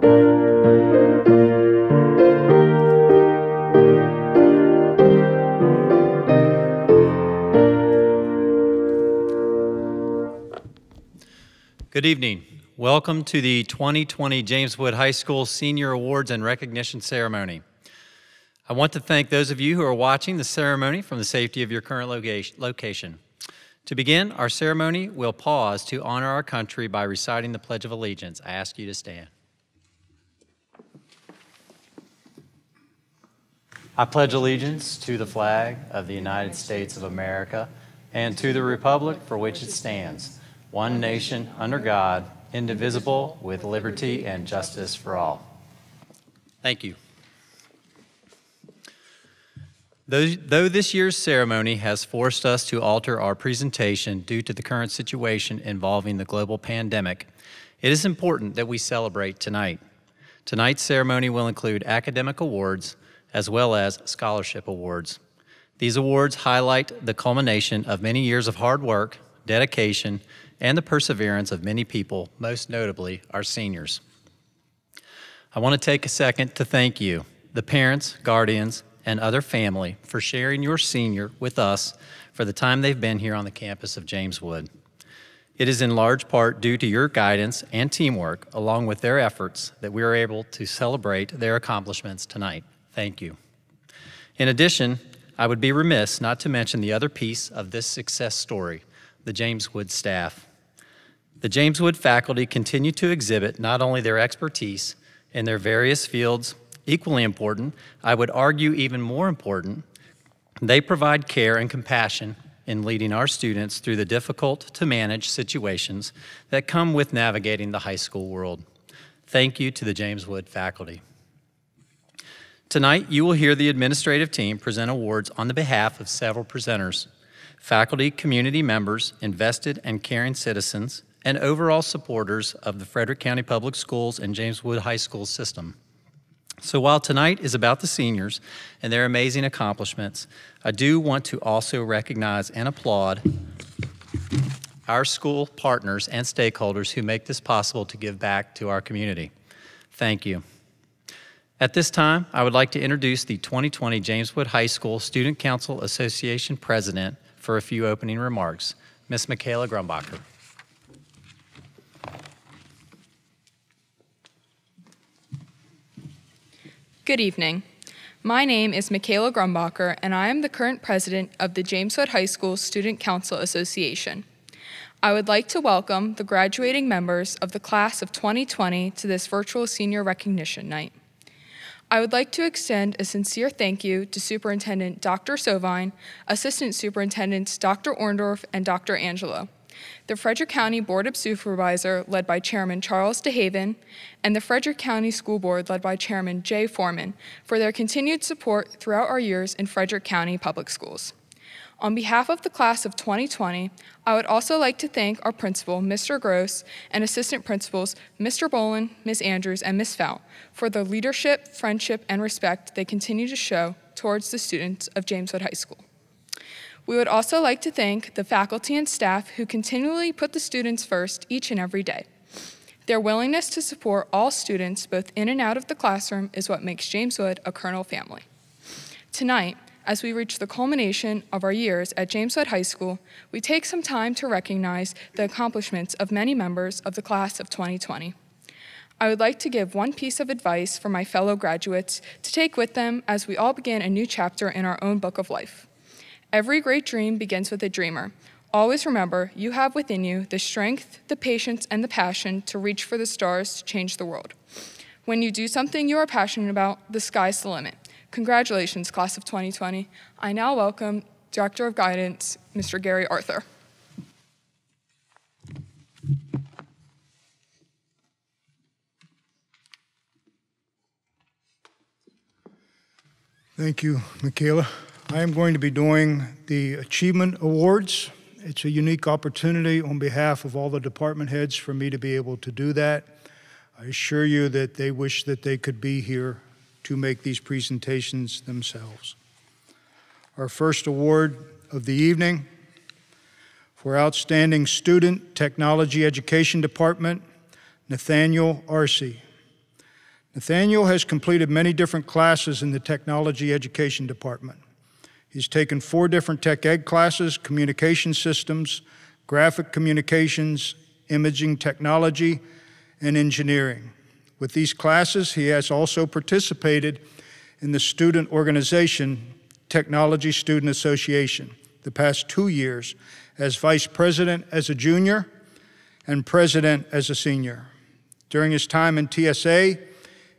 Good evening. Welcome to the 2020 James Wood High School Senior Awards and Recognition Ceremony. I want to thank those of you who are watching the ceremony from the safety of your current location. To begin our ceremony, we'll pause to honor our country by reciting the Pledge of Allegiance. I ask you to stand. I pledge allegiance to the flag of the United States of America and to the republic for which it stands, one nation, under God, indivisible, with liberty and justice for all. Thank you. Though this year's ceremony has forced us to alter our presentation due to the current situation involving the global pandemic, it is important that we celebrate tonight. Tonight's ceremony will include academic awards as well as scholarship awards. These awards highlight the culmination of many years of hard work, dedication, and the perseverance of many people, most notably our seniors. I want to take a second to thank you, the parents, guardians, and other family, for sharing your senior with us for the time they've been here on the campus of James Wood. It is in large part due to your guidance and teamwork, along with their efforts, that we are able to celebrate their accomplishments tonight. Thank you. In addition, I would be remiss not to mention the other piece of this success story, the James Wood staff. The James Wood faculty continue to exhibit not only their expertise in their various fields, equally important, I would argue even more important, they provide care and compassion in leading our students through the difficult to manage situations that come with navigating the high school world. Thank you to the James Wood faculty. Tonight, you will hear the administrative team present awards on the behalf of several presenters, faculty, community members, invested and caring citizens, and overall supporters of the Frederick County Public Schools and James Wood High School system. So while tonight is about the seniors and their amazing accomplishments, I do want to also recognize and applaud our school partners and stakeholders who make this possible to give back to our community. Thank you. At this time, I would like to introduce the 2020 James Wood High School Student Council Association President for a few opening remarks, Ms. Michaela Grumbacher. Good evening. My name is Michaela Grumbacher, and I am the current president of the James Wood High School Student Council Association. I would like to welcome the graduating members of the class of 2020 to this virtual senior recognition night. I would like to extend a sincere thank you to Superintendent Dr. Sovine, Assistant Superintendents Dr. Orndorff and Dr. Angelo, the Frederick County Board of Supervisors led by Chairman Charles DeHaven, and the Frederick County School Board led by Chairman Jay Foreman for their continued support throughout our years in Frederick County Public Schools. On behalf of the class of 2020, I would also like to thank our principal, Mr. Gross, and assistant principals, Mr. Bolin, Ms. Andrews, and Ms. Fout, for the leadership, friendship, and respect they continue to show towards the students of James Wood High School. We would also like to thank the faculty and staff who continually put the students first each and every day. Their willingness to support all students, both in and out of the classroom, is what makes James Wood a Colonel family. Tonight, as we reach the culmination of our years at James Wood High School, we take some time to recognize the accomplishments of many members of the class of 2020. I would like to give one piece of advice for my fellow graduates to take with them as we all begin a new chapter in our own book of life. Every great dream begins with a dreamer. Always remember, you have within you the strength, the patience, and the passion to reach for the stars to change the world. When you do something you are passionate about, the sky's the limit. Congratulations, class of 2020. I now welcome Director of Guidance, Mr. Gary Arthur. Thank you, Michaela. I am going to be doing the Achievement Awards. It's a unique opportunity on behalf of all the department heads for me to be able to do that. I assure you that they wish that they could be here to make these presentations themselves. Our first award of the evening for Outstanding Student, Technology Education Department, Nathaniel Arcee. Nathaniel has completed many different classes in the technology education department. He's taken 4 different tech ed classes: communication systems, graphic communications, imaging technology, and engineering. With these classes, he has also participated in the student organization, Technology Student Association, the past 2 years as vice president as a junior and president as a senior. During his time in TSA,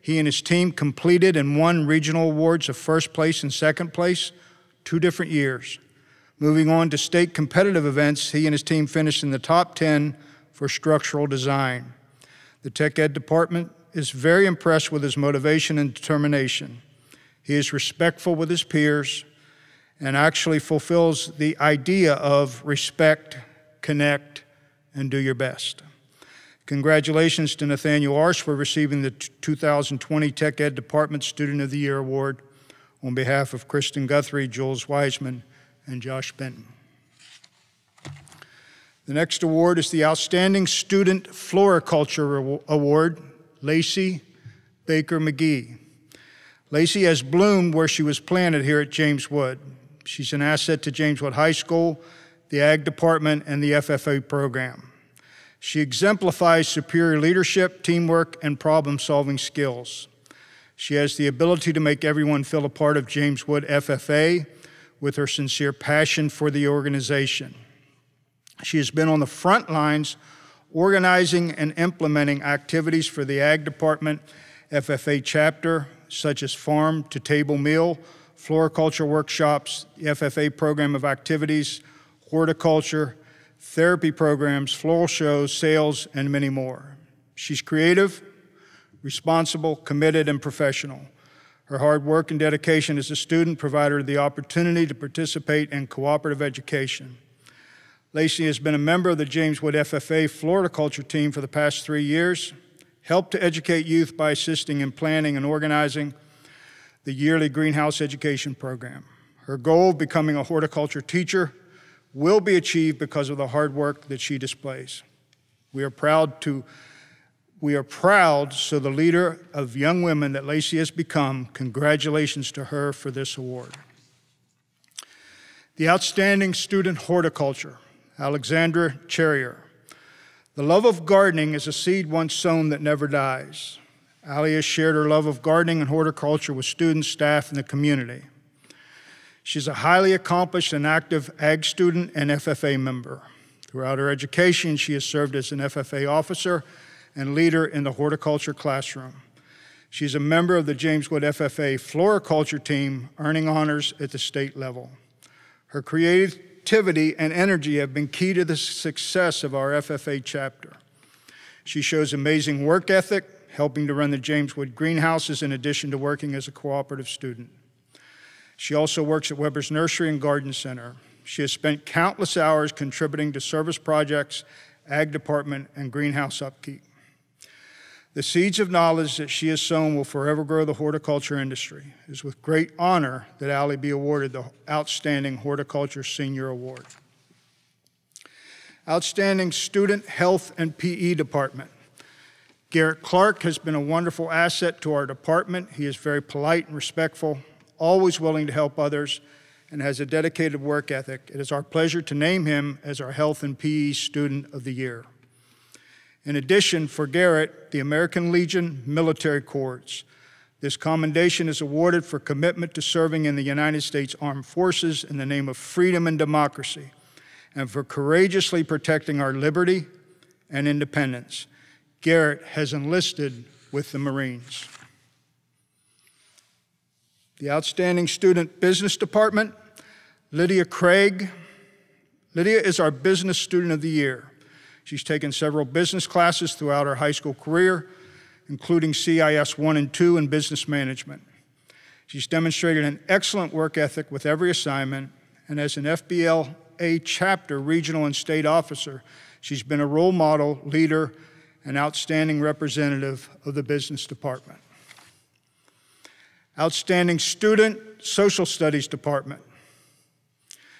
he and his team completed and won regional awards of first place and second place 2 different years. Moving on to state competitive events, he and his team finished in the top 10 for structural design. The tech ed department is very impressed with his motivation and determination. He is respectful with his peers and actually fulfills the idea of respect, connect, and do your best. Congratulations to Nathaniel Arsh for receiving the 2020 Tech Ed Department Student of the Year Award on behalf of Kristen Guthrie, Jules Wiseman, and Josh Benton. The next award is the Outstanding Student Floriculture Award, Lacey Baker McGee. Lacey has bloomed where she was planted here at James Wood. She's an asset to James Wood High School, the Ag Department, and the FFA program. She exemplifies superior leadership, teamwork, and problem-solving skills. She has the ability to make everyone feel a part of James Wood FFA with her sincere passion for the organization. She has been on the front lines organizing and implementing activities for the Ag Department FFA chapter, such as farm to table meal, floriculture workshops, the FFA program of activities, horticulture, therapy programs, floral shows, sales, and many more. She's creative, responsible, committed, and professional. Her hard work and dedication as a student provided her the opportunity to participate in cooperative education. Lacey has been a member of the James Wood FFA floriculture team for the past 3 years, helped to educate youth by assisting in planning and organizing the yearly greenhouse education program. Her goal of becoming a horticulture teacher will be achieved because of the hard work that she displays. We are proud, so the leader of young women that Lacey has become, congratulations to her for this award. The Outstanding Student Horticulture, Alexandra Charrier. The love of gardening is a seed once sown that never dies. Allie has shared her love of gardening and horticulture with students, staff, and the community. She's a highly accomplished and active Ag student and FFA member. Throughout her education, she has served as an FFA officer and leader in the horticulture classroom. She's a member of the James Wood FFA floriculture team, earning honors at the state level. Her creativity and energy have been key to the success of our FFA chapter. She shows amazing work ethic, helping to run the James Wood greenhouses in addition to working as a cooperative student. She also works at Weber's Nursery and Garden Center. She has spent countless hours contributing to service projects, Ag Department, and greenhouse upkeep. The seeds of knowledge that she has sown will forever grow the horticulture industry. It is with great honor that Allie be awarded the Outstanding Horticulture Senior Award. Outstanding Student Health and PE Department. Garrett Clark has been a wonderful asset to our department. He is very polite and respectful, always willing to help others, and has a dedicated work ethic. It is our pleasure to name him as our Health and PE Student of the Year. In addition, for Garrett, the American Legion Military Corps. This commendation is awarded for commitment to serving in the United States Armed Forces in the name of freedom and democracy, and for courageously protecting our liberty and independence. Garrett has enlisted with the Marines. The Outstanding Student Business Department, Lydia Craig. Lydia is our Business Student of the Year. She's taken several business classes throughout her high school career, including CIS 1 and 2 in business management. She's demonstrated an excellent work ethic with every assignment, and as an FBLA chapter regional and state officer, she's been a role model, leader, and outstanding representative of the business department. Outstanding Student Social Studies Department.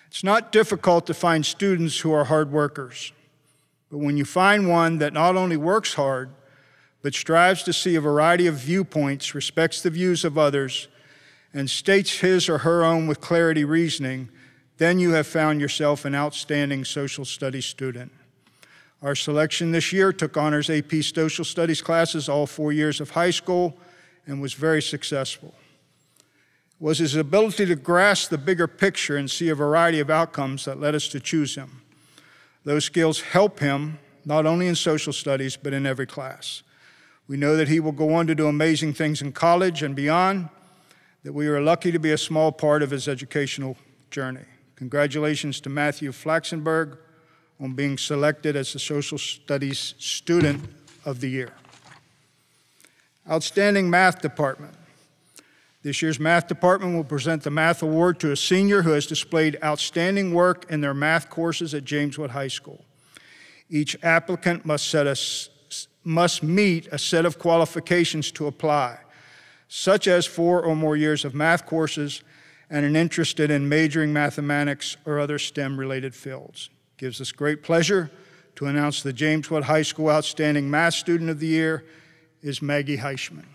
It's not difficult to find students who are hard workers, but when you find one that not only works hard, but strives to see a variety of viewpoints, respects the views of others, and states his or her own with clarity reasoning, then you have found yourself an outstanding social studies student. Our selection this year took honors AP social studies classes all 4 years of high school and was very successful. It was his ability to grasp the bigger picture and see a variety of outcomes that led us to choose him. Those skills help him not only in social studies, but in every class. We know that he will go on to do amazing things in college and beyond, that we are lucky to be a small part of his educational journey. Congratulations to Matthew Flaxenberg on being selected as the Social Studies Student of the Year. Outstanding Math Department. This year's Math Department will present the Math Award to a senior who has displayed outstanding work in their math courses at James Wood High School. Each applicant must meet a set of qualifications to apply, such as 4 or more years of math courses and an interest in majoring mathematics or other STEM-related fields. It gives us great pleasure to announce the James Wood High School Outstanding Math Student of the Year is Maggie Heischman.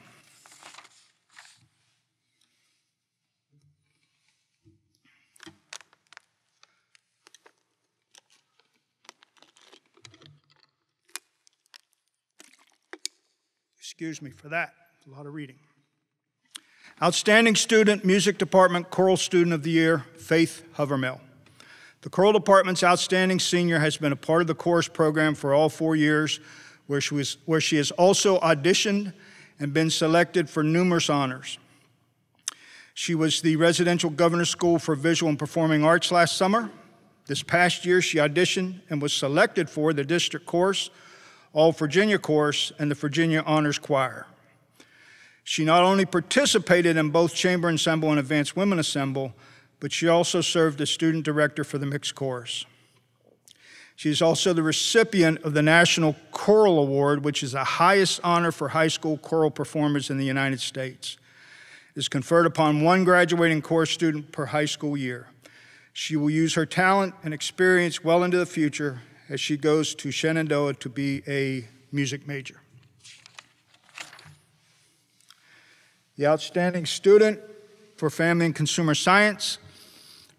Excuse me for that, a lot of reading. Outstanding Student, Music Department, Choral Student of the Year, Faith Hovermill. The Choral Department's outstanding senior has been a part of the chorus program for all 4 years, where she has also auditioned and been selected for numerous honors. She was the Residential Governor's School for Visual and Performing Arts last summer. This past year, she auditioned and was selected for the District Chorus, All Virginia Chorus, and the Virginia Honors Choir. She not only participated in both Chamber Ensemble and Advanced Women Ensemble, but she also served as student director for the Mixed Chorus. She is also the recipient of the National Choral Award, which is the highest honor for high school choral performers in the United States. It is conferred upon one graduating chorus student per high school year. She will use her talent and experience well into the future as she goes to Shenandoah to be a music major. The Outstanding Student for Family and Consumer Science,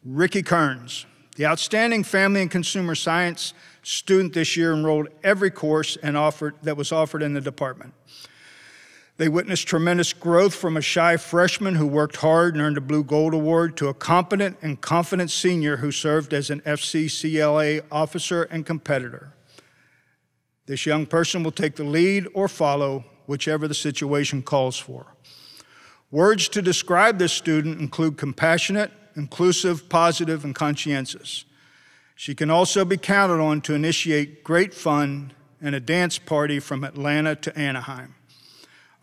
Ricky Kearns. The Outstanding Family and Consumer Science student this year enrolled every course that was offered in the department. They witnessed tremendous growth from a shy freshman who worked hard and earned a Blue Gold Award to a competent and confident senior who served as an FCCLA officer and competitor. This young person will take the lead or follow, whichever the situation calls for. Words to describe this student include compassionate, inclusive, positive, and conscientious. She can also be counted on to initiate great fun and a dance party from Atlanta to Anaheim.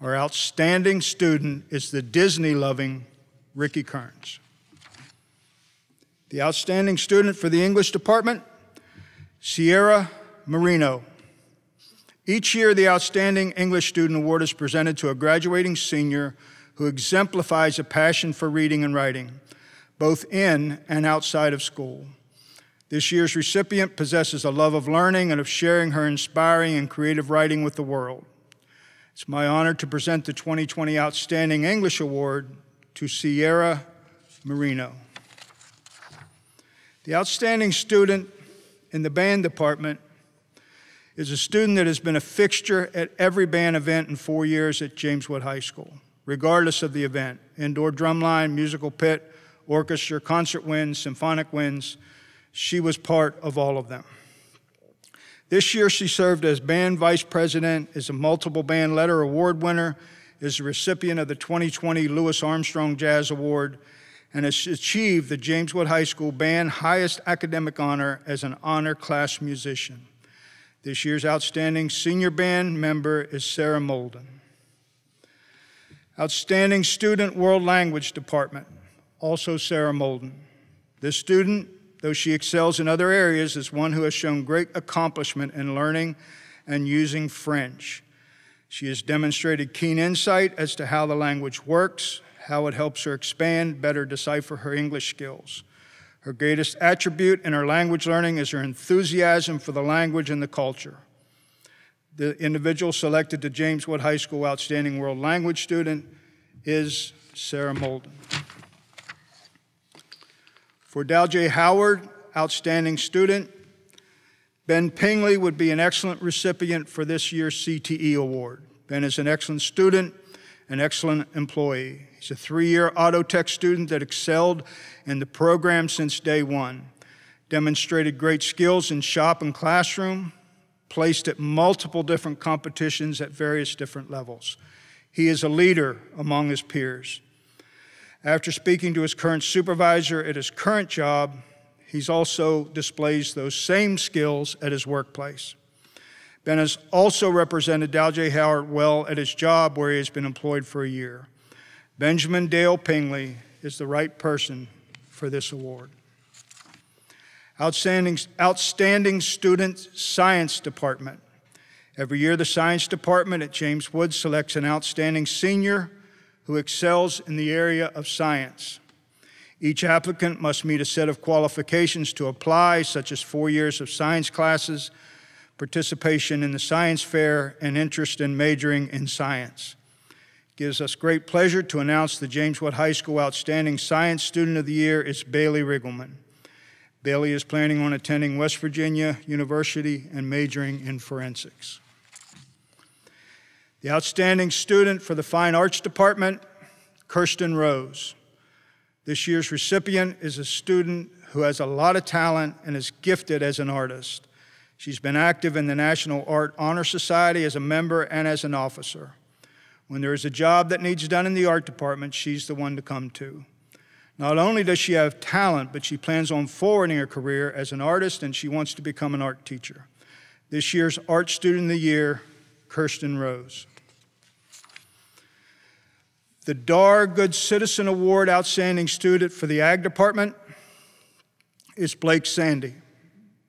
Our outstanding student is the Disney-loving Ricky Kearns. The outstanding student for the English department, Sierra Marino. Each year, the Outstanding English Student Award is presented to a graduating senior who exemplifies a passion for reading and writing, both in and outside of school. This year's recipient possesses a love of learning and of sharing her inspiring and creative writing with the world. It's my honor to present the 2020 Outstanding English Award to Sierra Marino. The outstanding student in the band department is a student that has been a fixture at every band event in 4 years at James Wood High School, regardless of the event: indoor drumline, musical pit, orchestra, concert winds, symphonic winds. She was part of all of them. This year, she served as band vice president, is a multiple band letter award winner, is a recipient of the 2020 Louis Armstrong Jazz Award, and has achieved the James Wood High School band highest academic honor as an honor class musician. This year's outstanding senior band member is Sara Moulton. Outstanding Student World Language Department, also Sara Moulton. This student, though she excels in other areas, is one who has shown great accomplishment in learning and using French. She has demonstrated keen insight as to how the language works, how it helps her expand, better decipher her English skills. Her greatest attribute in her language learning is her enthusiasm for the language and the culture. The individual selected to James Wood High School Outstanding World Language Student is Sara Moulton. For Dal J. Howard, Outstanding Student, Ben Pingley would be an excellent recipient for this year's CTE Award. Ben is an excellent student, an excellent employee. He's a 3-year auto tech student that excelled in the program since day one, demonstrated great skills in shop and classroom, placed at multiple different competitions at various different levels. He is a leader among his peers. After speaking to his current supervisor at his current job, he also displays those same skills at his workplace. Ben has also represented Dal J. Howard well at his job where he has been employed for a year. Benjamin Dale Pingley is the right person for this award. Outstanding Student Science Department. Every year, the Science Department at James Wood selects an outstanding senior who excels in the area of science. Each applicant must meet a set of qualifications to apply, such as 4 years of science classes, participation in the science fair, and interest in majoring in science. It gives us great pleasure to announce the James Wood High School Outstanding Science Student of the Year is Bailey Riggleman. Bailey is planning on attending West Virginia University and majoring in forensics. The outstanding student for the Fine Arts Department, Kirsten Rose. This year's recipient is a student who has a lot of talent and is gifted as an artist. She's been active in the National Art Honor Society as a member and as an officer. When there is a job that needs done in the art department, she's the one to come to. Not only does she have talent, but she plans on forwarding her career as an artist, and she wants to become an art teacher. This year's Art Student of the Year, Kirsten Rose. The Dar Good Citizen Award Outstanding Student for the Ag Department is Blake Sandy.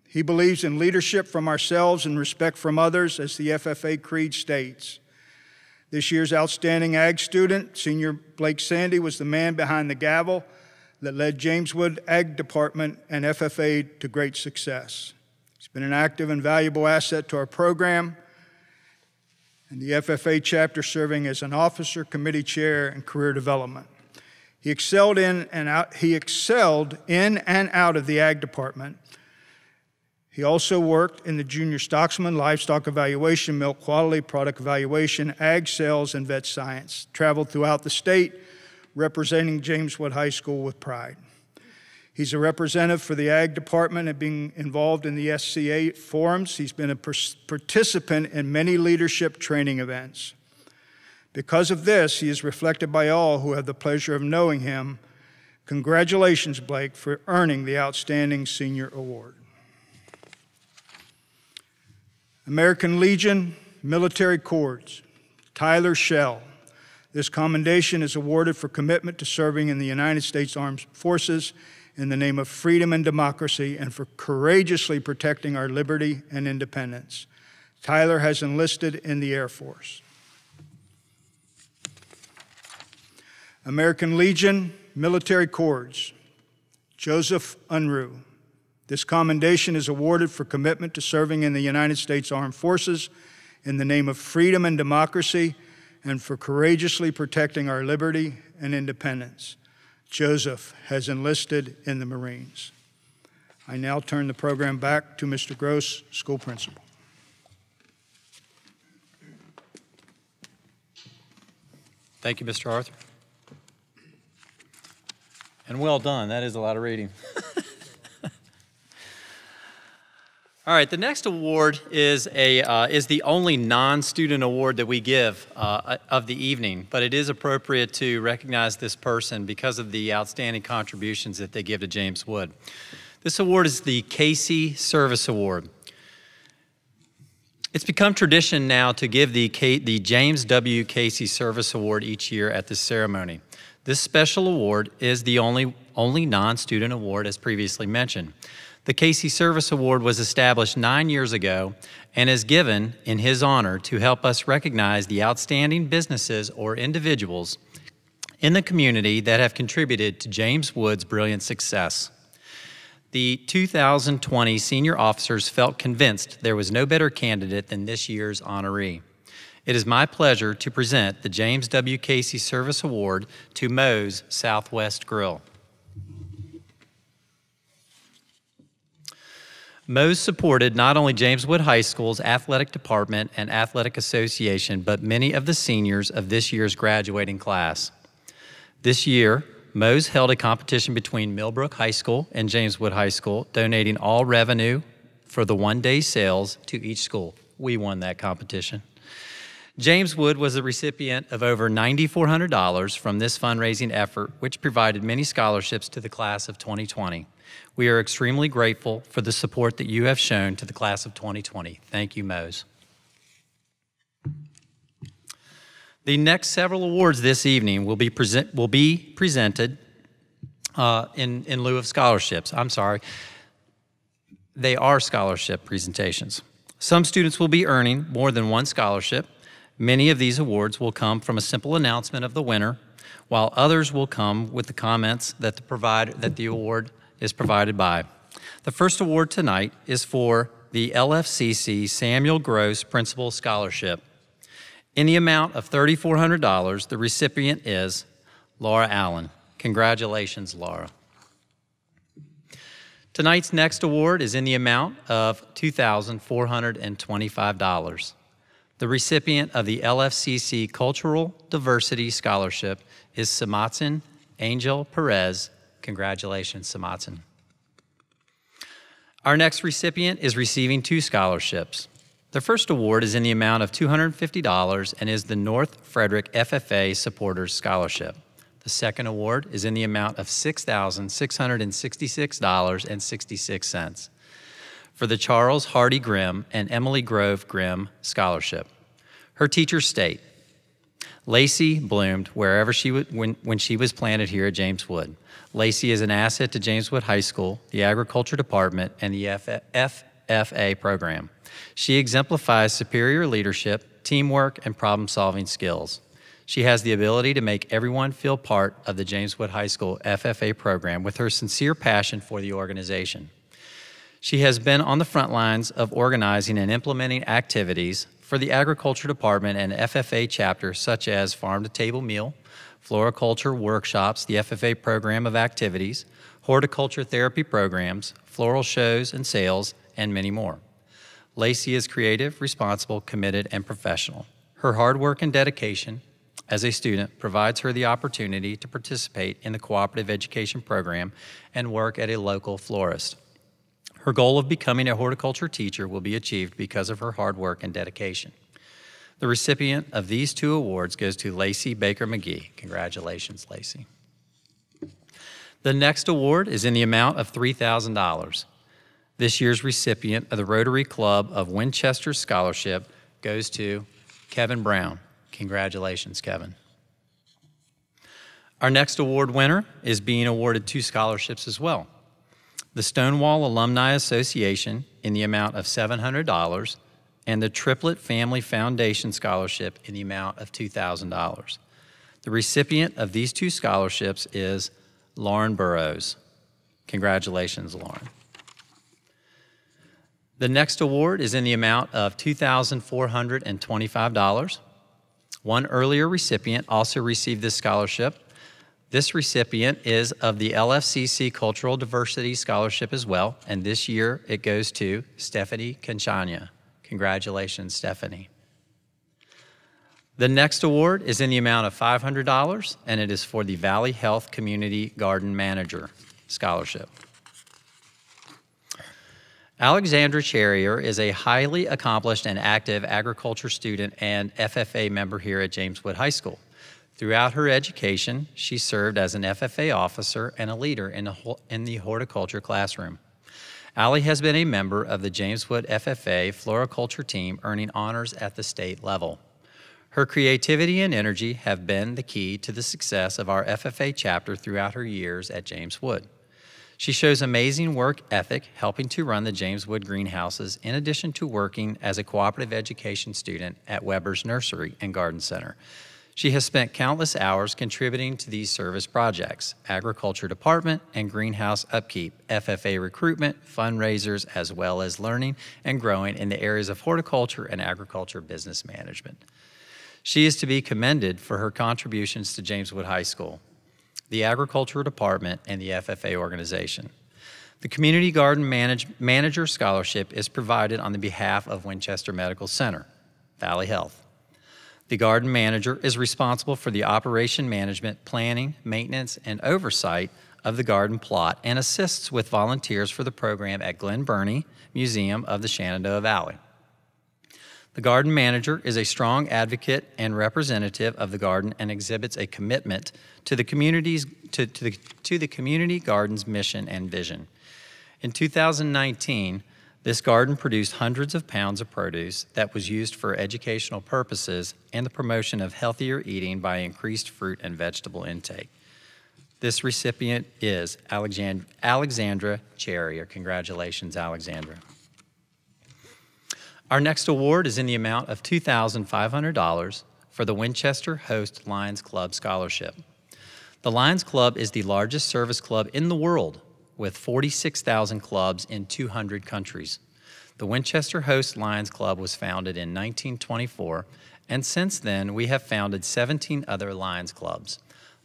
He believes in leadership from ourselves and respect from others, as the FFA Creed states. This year's Outstanding Ag Student, Senior Blake Sandy, was the man behind the gavel that led James Wood Ag Department and FFA to great success. He's been an active and valuable asset to our program and the FFA chapter, serving as an officer, committee chair, and career development. He excelled in and out of the Ag Department. He also worked in the Junior Stocksman, Livestock Evaluation, Milk Quality, Product Evaluation, Ag Sales, and Vet Science. Traveled throughout the state, representing James Wood High School with pride. He's a representative for the Ag Department and being involved in the SCA forums. He's been a participant in many leadership training events. Because of this, he is reflected by all who have the pleasure of knowing him. Congratulations, Blake, for earning the Outstanding Senior Award. American Legion Military Corps, Tyler Shell. This commendation is awarded for commitment to serving in the United States Armed Forces in the name of freedom and democracy and for courageously protecting our liberty and independence. Tyler has enlisted in the Air Force. American Legion Military Corps, Joseph Unruh. This commendation is awarded for commitment to serving in the United States Armed Forces in the name of freedom and democracy and for courageously protecting our liberty and independence. Joseph has enlisted in the Marines. I now turn the program back to Mr. Gross, school principal. Thank you, Mr. Arthur. And well done. That is a lot of reading. All right, the next award is the only non-student award that we give of the evening, but it is appropriate to recognize this person because of the outstanding contributions that they give to James Wood. This award is the Casey Service Award. It's become tradition now to give the James W. Casey Service Award each year at this ceremony. This special award is the only non-student award, as previously mentioned. The Casey Service Award was established 9 years ago and is given in his honor to help us recognize the outstanding businesses or individuals in the community that have contributed to James Wood's brilliant success. The 2020 senior officers felt convinced there was no better candidate than this year's honoree. It is my pleasure to present the James W. Casey Service Award to Moe's Southwest Grill. Moe's supported not only James Wood High School's athletic department and athletic association, but many of the seniors of this year's graduating class. This year, Moe's held a competition between Millbrook High School and James Wood High School, donating all revenue for the one-day sales to each school. We won that competition. James Wood was the recipient of over $9,400 from this fundraising effort, which provided many scholarships to the class of 2020. We are extremely grateful for the support that you have shown to the class of 2020. Thank you, Moe's. The next several awards this evening will be presented in lieu of scholarships. I'm sorry. They are scholarship presentations. Some students will be earning more than one scholarship. Many of these awards will come from a simple announcement of the winner, while others will come with the comments that the award is provided by. The first award tonight is for the LFCC Samuel Gross Principal Scholarship. In the amount of $3,400, the recipient is Laura Allen. Congratulations, Laura. Tonight's next award is in the amount of $2,425. The recipient of the LFCC Cultural Diversity Scholarship is Samatson Angel Perez. Congratulations, Samatson. Our next recipient is receiving two scholarships. The first award is in the amount of $250 and is the North Frederick FFA Supporters Scholarship. The second award is in the amount of $6,666.66 for the Charles Hardy Grimm and Emily Grove Grimm Scholarship. Her teachers state, Lacey bloomed wherever when she was planted here at James Wood. Lacey is an asset to James Wood High School, the Agriculture Department, and the FFA program. She exemplifies superior leadership, teamwork, and problem-solving skills. She has the ability to make everyone feel part of the James Wood High School FFA program with her sincere passion for the organization. She has been on the front lines of organizing and implementing activities for the Agriculture Department and FFA chapter, such as farm-to-table meal, floriculture workshops, the FFA program of activities, horticulture therapy programs, floral shows and sales, and many more. Lacey is creative, responsible, committed, and professional. Her hard work and dedication as a student provides her the opportunity to participate in the cooperative education program and work at a local florist. Her goal of becoming a horticulture teacher will be achieved because of her hard work and dedication. The recipient of these two awards goes to Lacey Baker McGee. Congratulations, Lacey. The next award is in the amount of $3,000. This year's recipient of the Rotary Club of Winchester Scholarship goes to Kevin Brown. Congratulations, Kevin. Our next award winner is being awarded two scholarships as well. The Stonewall Alumni Association in the amount of $700 and the Triplet Family Foundation Scholarship in the amount of $2,000. The recipient of these two scholarships is Lauren Burrows. Congratulations, Lauren. The next award is in the amount of $2,425. One earlier recipient also received this scholarship. This recipient is of the LFCC Cultural Diversity Scholarship as well, and this year it goes to Stephanie Conchania. Congratulations, Stephanie. The next award is in the amount of $500, and it is for the Valley Health Community Garden Manager Scholarship. Alexandra Charrier is a highly accomplished and active agriculture student and FFA member here at James Wood High School. Throughout her education, she served as an FFA officer and a leader in the horticulture classroom. Allie has been a member of the James Wood FFA floriculture team, earning honors at the state level. Her creativity and energy have been the key to the success of our FFA chapter throughout her years at James Wood. She shows amazing work ethic, helping to run the James Wood greenhouses, in addition to working as a cooperative education student at Weber's Nursery and Garden Center. She has spent countless hours contributing to these service projects: agriculture department and greenhouse upkeep, FFA recruitment, fundraisers, as well as learning and growing in the areas of horticulture and agriculture business management. She is to be commended for her contributions to James Wood High School, the agriculture department, and the FFA organization. The Community Garden Manager Scholarship is provided on the behalf of Winchester Medical Center, Valley Health. The garden manager is responsible for the operation management, planning, maintenance, and oversight of the garden plot and assists with volunteers for the program at Glen Burnie Museum of the Shenandoah Valley. The garden manager is a strong advocate and representative of the garden and exhibits a commitment to the community garden's mission and vision. In 2019, this garden produced hundreds of pounds of produce that was used for educational purposes and the promotion of healthier eating by increased fruit and vegetable intake. This recipient is Alexandra Charrier. Congratulations, Alexandra. Our next award is in the amount of $2,500 for the Winchester Host Lions Club Scholarship. The Lions Club is the largest service club in the world, with 46,000 clubs in 200 countries. The Winchester Host Lions Club was founded in 1924, and since then we have founded 17 other Lions Clubs,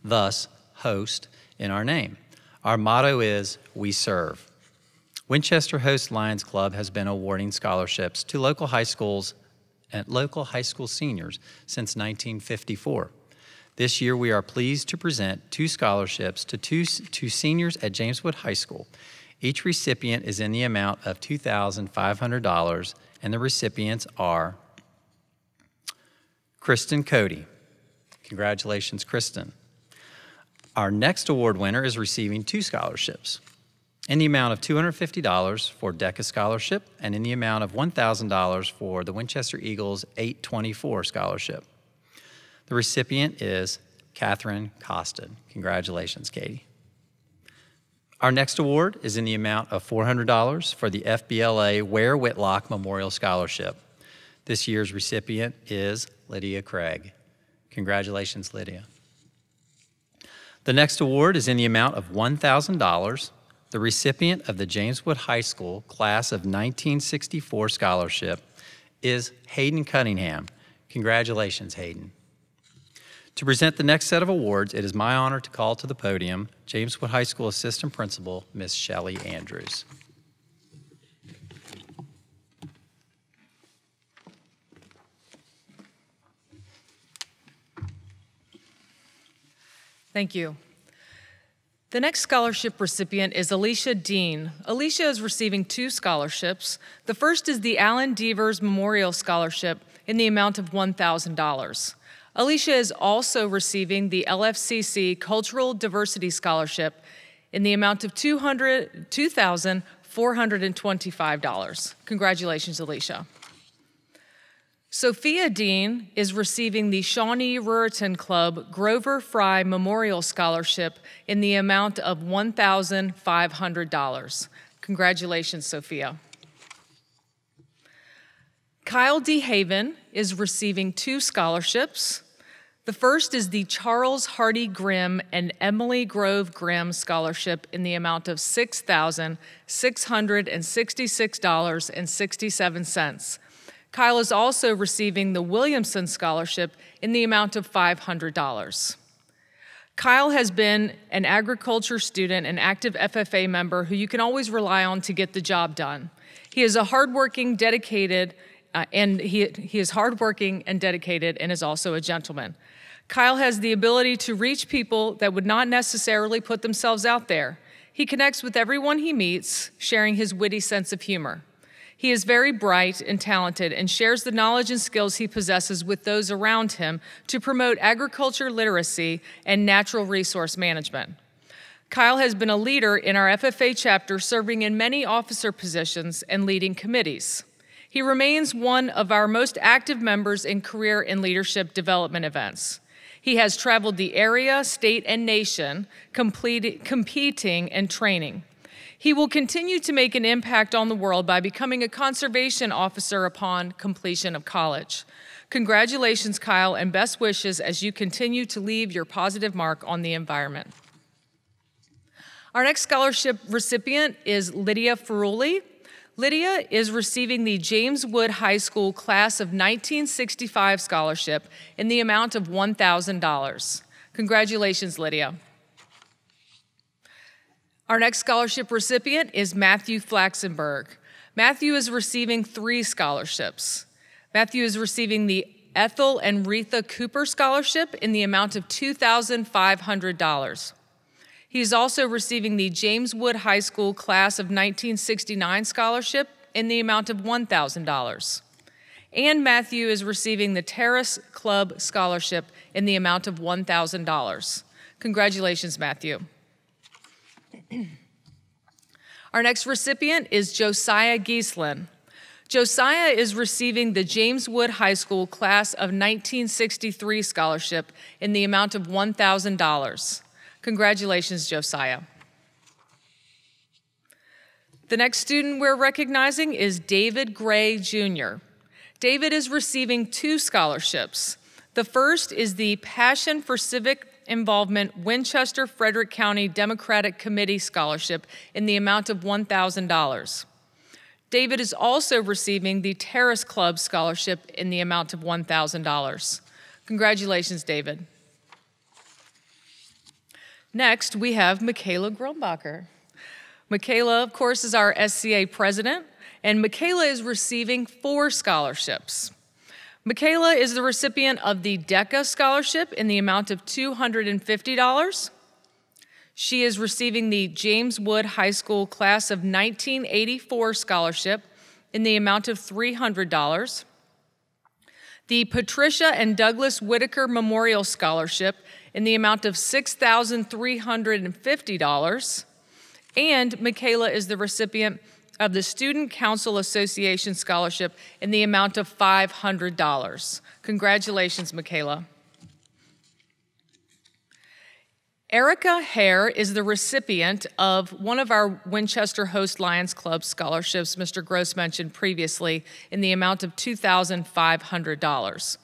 thus Host in our name. Our motto is, "We serve." Winchester Host Lions Club has been awarding scholarships to local high schools and local high school seniors since 1954. This year, we are pleased to present 2 scholarships to two seniors at James Wood High School. Each recipient is in the amount of $2,500, and the recipients are Kristen Cody. Congratulations, Kristen. Our next award winner is receiving 2 scholarships in the amount of $250 for DECA Scholarship and in the amount of $1,000 for the Winchester Eagles 824 Scholarship. The recipient is Catherine Costin. Congratulations, Katie. Our next award is in the amount of $400 for the FBLA Ware Whitlock Memorial Scholarship. This year's recipient is Lydia Craig. Congratulations, Lydia. The next award is in the amount of $1,000. The recipient of the James Wood High School Class of 1964 Scholarship is Hayden Cunningham. Congratulations, Hayden. To present the next set of awards, it is my honor to call to the podium James Wood High School Assistant Principal, Ms. Shelley Andrews. Thank you. The next scholarship recipient is Alisha Dean. Alisha is receiving 2 scholarships. The first is the Allen Devers Memorial Scholarship in the amount of $1,000. Alisha is also receiving the LFCC Cultural Diversity Scholarship in the amount of $2,425. Congratulations, Alisha. Sophia Dean is receiving the Shawnee Ruritan Club Grover Fry Memorial Scholarship in the amount of $1,500. Congratulations, Sophia. Kyle D. Haven is receiving 2 scholarships. The first is the Charles Hardy Grimm and Emily Grove Grimm Scholarship in the amount of $6,666.67. Kyle is also receiving the Williamson Scholarship in the amount of $500. Kyle has been an agriculture student and active FFA member who you can always rely on to get the job done. He is a hardworking, dedicated, and he is hardworking and dedicated and is also a gentleman. Kyle has the ability to reach people that would not necessarily put themselves out there. He connects with everyone he meets, sharing his witty sense of humor. He is very bright and talented and shares the knowledge and skills he possesses with those around him to promote agriculture literacy and natural resource management. Kyle has been a leader in our FFA chapter, serving in many officer positions and leading committees. He remains one of our most active members in career and leadership development events. He has traveled the area, state, and nation, competing and training. He will continue to make an impact on the world by becoming a conservation officer upon completion of college. Congratulations, Kyle, and best wishes as you continue to leave your positive mark on the environment. Our next scholarship recipient is Lydia Furrow Lee. Lydia is receiving the James Wood High School Class of 1965 scholarship in the amount of $1,000. Congratulations, Lydia. Our next scholarship recipient is Matthew Flaxenberg. Matthew is receiving 3 scholarships. Matthew is receiving the Ethel and Retha Cooper Scholarship in the amount of $2,500. He is also receiving the James Wood High School Class of 1969 Scholarship in the amount of $1,000. And Matthew is receiving the Terrace Club Scholarship in the amount of $1,000. Congratulations, Matthew. Our next recipient is Josiah Gieslin. Josiah is receiving the James Wood High School Class of 1963 Scholarship in the amount of $1,000. Congratulations, Josiah. The next student we're recognizing is David Gray, Jr. David is receiving 2 scholarships. The first is the Passion for Civic Involvement Winchester Frederick County Democratic Committee Scholarship in the amount of $1,000. David is also receiving the Terrace Club Scholarship in the amount of $1,000. Congratulations, David. Next, we have Michaela Grumbacher. Michaela, of course, is our SCA president, and Michaela is receiving 4 scholarships. Michaela is the recipient of the DECA Scholarship in the amount of $250. She is receiving the James Wood High School Class of 1984 Scholarship in the amount of $300. The Patricia and Douglas Whittaker Memorial Scholarship in the amount of $6,350. And Michaela is the recipient of the Student Council Association Scholarship in the amount of $500. Congratulations, Michaela. Erica Hare is the recipient of one of our Winchester Host Lions Club scholarships Mr. Gross mentioned previously in the amount of $2,500.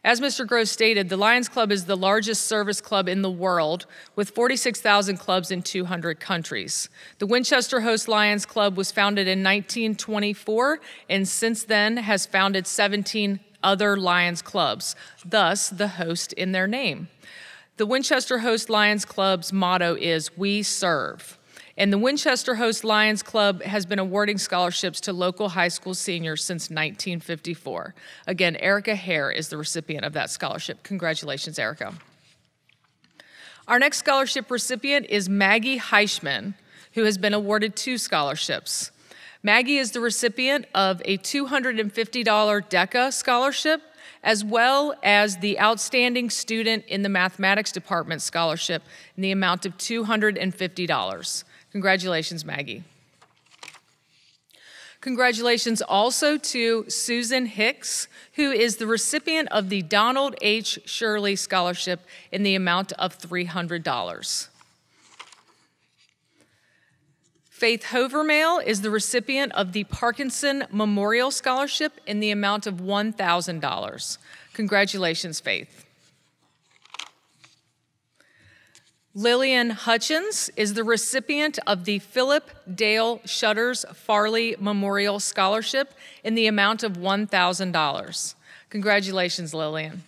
As Mr. Gross stated, the Lions Club is the largest service club in the world with 46,000 clubs in 200 countries. The Winchester Host Lions Club was founded in 1924 and since then has founded 17 other Lions clubs, thus the host in their name. The Winchester Host Lions Club's motto is "We Serve." And the Winchester Host Lions Club has been awarding scholarships to local high school seniors since 1954. Again, Erica Hare is the recipient of that scholarship. Congratulations, Erica. Our next scholarship recipient is Maggie Heichman, who has been awarded 2 scholarships. Maggie is the recipient of a $250 DECA scholarship, as well as the Outstanding Student in the Mathematics Department scholarship in the amount of $250. Congratulations, Maggie. Congratulations also to Susan Hicks, who is the recipient of the Donald H. Shirley Scholarship in the amount of $300. Faith Hovermail is the recipient of the Parkinson Memorial Scholarship in the amount of $1,000. Congratulations, Faith. Lillian Hutchins is the recipient of the Philip Dale Shutters Farley Memorial Scholarship in the amount of $1,000. Congratulations, Lillian.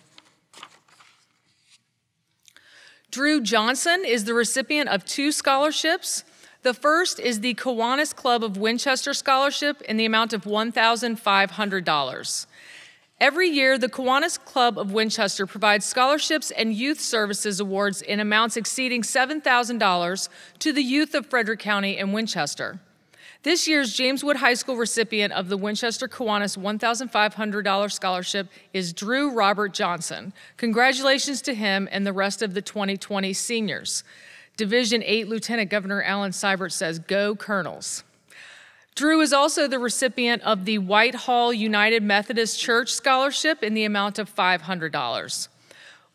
Drew Johnson is the recipient of 2 scholarships. The first is the Kiwanis Club of Winchester Scholarship in the amount of $1,500. Every year, the Kiwanis Club of Winchester provides scholarships and youth services awards in amounts exceeding $7,000 to the youth of Frederick County and Winchester. This year's James Wood High School recipient of the Winchester Kiwanis $1,500 scholarship is Drew Robert Johnson. Congratulations to him and the rest of the 2020 seniors. Division 8 Lieutenant Governor Alan Seibert says, "Go Colonels." Drew is also the recipient of the Whitehall United Methodist Church Scholarship in the amount of $500.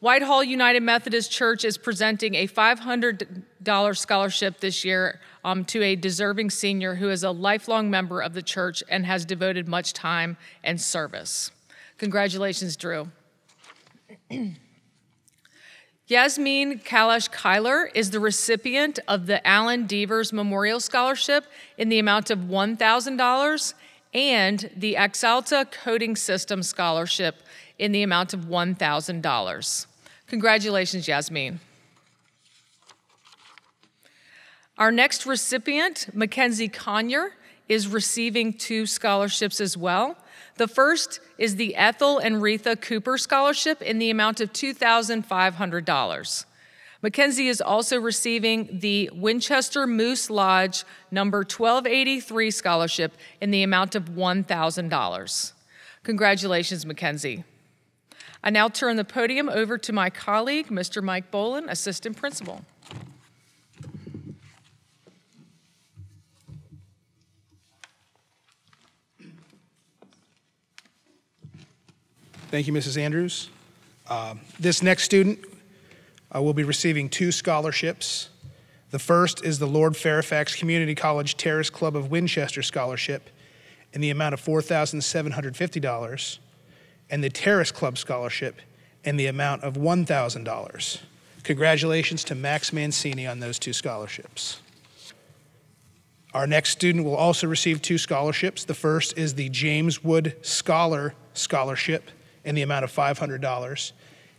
Whitehall United Methodist Church is presenting a $500 scholarship this year to a deserving senior who is a lifelong member of the church and has devoted much time and service. Congratulations, Drew. Yasmin Kalash Kyler is the recipient of the Alan Devers Memorial Scholarship in the amount of $1,000 and the Exalta Coding System Scholarship in the amount of $1,000. Congratulations, Yasmin. Our next recipient, Mackenzie Conyer, is receiving 2 scholarships as well. The first is the Ethel and Retha Cooper Scholarship in the amount of $2,500. Mackenzie is also receiving the Winchester Moose Lodge number 1283 Scholarship in the amount of $1,000. Congratulations, Mackenzie. I now turn the podium over to my colleague, Mr. Mike Boland, Assistant Principal. Thank you, Mrs. Andrews. This next student will be receiving 2 scholarships. The first is the Lord Fairfax Community College Terrace Club of Winchester Scholarship in the amount of $4,750, and the Terrace Club Scholarship in the amount of $1,000. Congratulations to Max Mancini on those 2 scholarships. Our next student will also receive 2 scholarships. The first is the James Wood Scholar Scholarship in the amount of $500.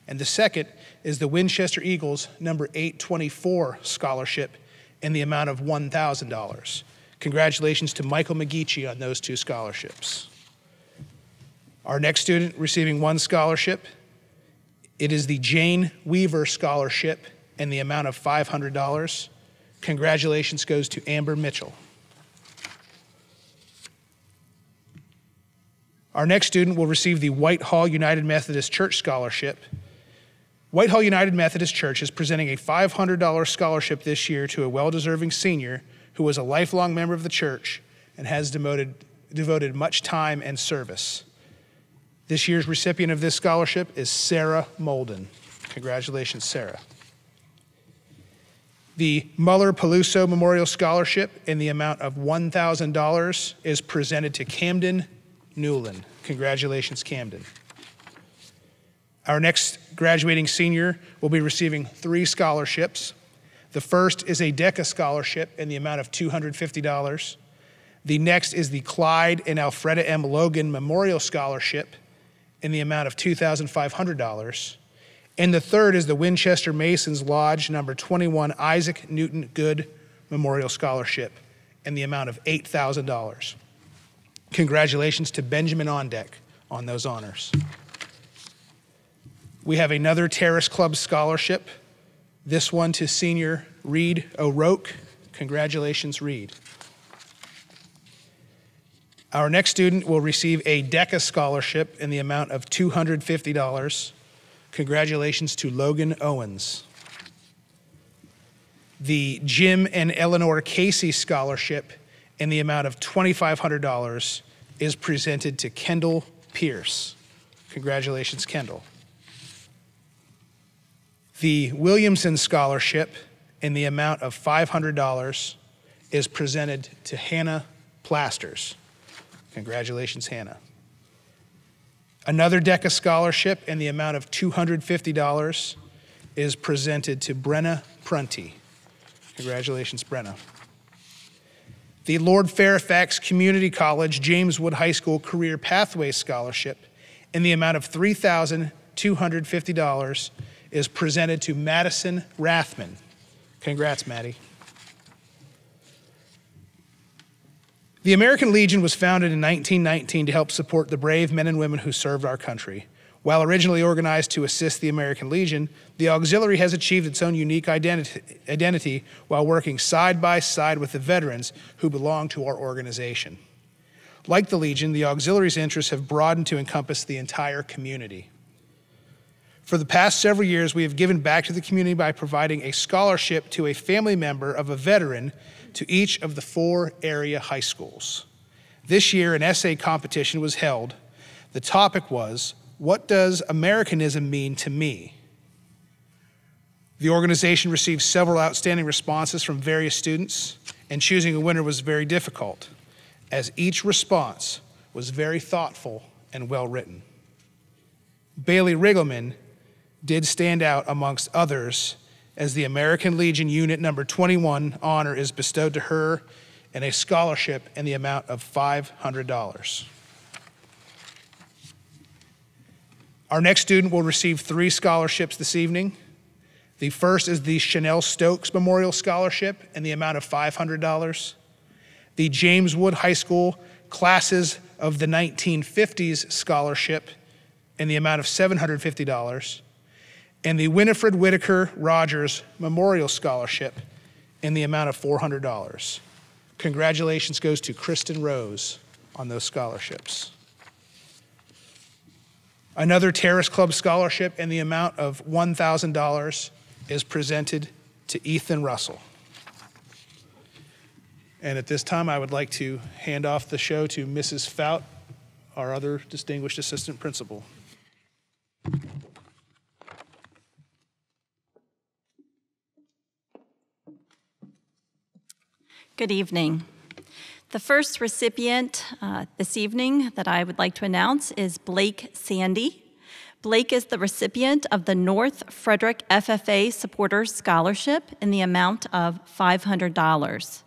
And the second is the Winchester Eagles number 824 Scholarship in the amount of $1,000. Congratulations to Michael McGeechee on those 2 scholarships. Our next student receiving 1 scholarship, it is the Jane Weaver Scholarship in the amount of $500. Congratulations goes to Amber Mitchell. Our next student will receive the Whitehall United Methodist Church Scholarship. Whitehall United Methodist Church is presenting a $500 scholarship this year to a well-deserving senior who was a lifelong member of the church and has devoted much time and service. This year's recipient of this scholarship is Sara Moulton. Congratulations, Sara. The Muller Peluso Memorial Scholarship in the amount of $1,000 is presented to Camden Newland. Congratulations, Camden. Our next graduating senior will be receiving 3 scholarships. The first is a DECA scholarship in the amount of $250. The next is the Clyde and Alfreda M. Logan Memorial Scholarship in the amount of $2,500. And the third is the Winchester Masons Lodge number 21 Isaac Newton Good Memorial Scholarship in the amount of $8,000. Congratulations to Benjamin Ondeck on those honors. We have another Terrace Club Scholarship, this one to senior Reed O'Rourke. Congratulations, Reed. Our next student will receive a DECA scholarship in the amount of $250. Congratulations to Logan Owens. The Jim and Eleanor Casey Scholarship in the amount of $2,500 is presented to Kendall Pierce. Congratulations, Kendall. The Williamson Scholarship in the amount of $500 is presented to Hannah Plasters. Congratulations, Hannah. Another DECA scholarship in the amount of $250 is presented to Brenna Prunty. Congratulations, Brenna. The Lord Fairfax Community College James Wood High School Career Pathway Scholarship in the amount of $3,250 is presented to Madison Rathman. Congrats, Maddie. The American Legion was founded in 1919 to help support the brave men and women who served our country. While originally organized to assist the American Legion, the auxiliary has achieved its own unique identity while working side by side with the veterans who belong to our organization. Like the Legion, the auxiliary's interests have broadened to encompass the entire community. For the past several years, we have given back to the community by providing a scholarship to a family member of a veteran to each of the 4 area high schools. This year, an essay competition was held. The topic was, "What does Americanism mean to me?" The organization received several outstanding responses from various students, and choosing a winner was very difficult, as each response was very thoughtful and well written. Bailey Riggleman did stand out amongst others, as the American Legion Unit number 21 honor is bestowed to her and a scholarship in the amount of $500. Our next student will receive 3 scholarships this evening. The first is the Chanel Stokes Memorial Scholarship in the amount of $500. The James Wood High School Classes of the 1950s Scholarship in the amount of $750. And the Winifred Whittaker Rogers Memorial Scholarship in the amount of $400. Congratulations goes to Kristen Rose on those scholarships. Another Terrace Club scholarship in the amount of $1,000 is presented to Ethan Russell. And at this time, I would like to hand off the show to Mrs. Fout, our other distinguished assistant principal. Good evening. The first recipient this evening that I would like to announce is Blake Sandy. Blake is the recipient of the North Frederick FFA Supporters Scholarship in the amount of $500.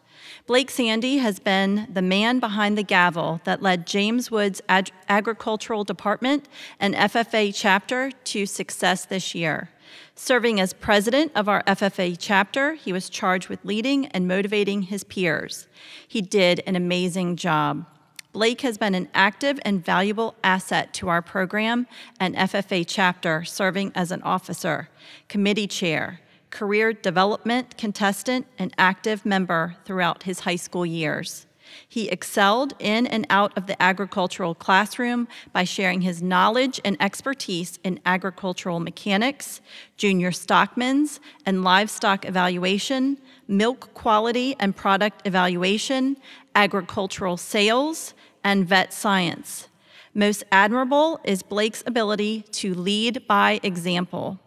Blake Sandy has been the man behind the gavel that led James Wood's Agricultural Department and FFA chapter to success this year. Serving as president of our FFA chapter, he was charged with leading and motivating his peers. He did an amazing job. Blake has been an active and valuable asset to our program and FFA chapter, serving as an officer, committee chair, career development contestant, and active member throughout his high school years. He excelled in and out of the agricultural classroom by sharing his knowledge and expertise in agricultural mechanics, junior stockman's and livestock evaluation, milk quality and product evaluation, agricultural sales, and vet science. Most admirable is Blake's ability to lead by example.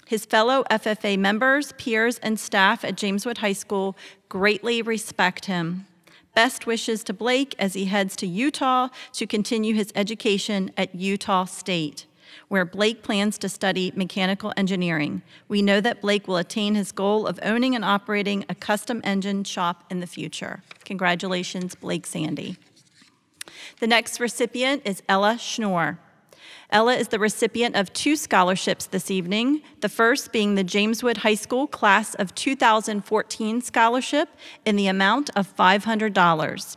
His fellow FFA members, peers, and staff at James Wood High School greatly respect him. Best wishes to Blake as he heads to Utah to continue his education at Utah State, where Blake plans to study mechanical engineering. We know that Blake will attain his goal of owning and operating a custom engine shop in the future. Congratulations, Blake Sandy. The next recipient is Ella Schnorr. Ella is the recipient of 2 scholarships this evening, the first being the James Wood High School Class of 2014 Scholarship in the amount of $500.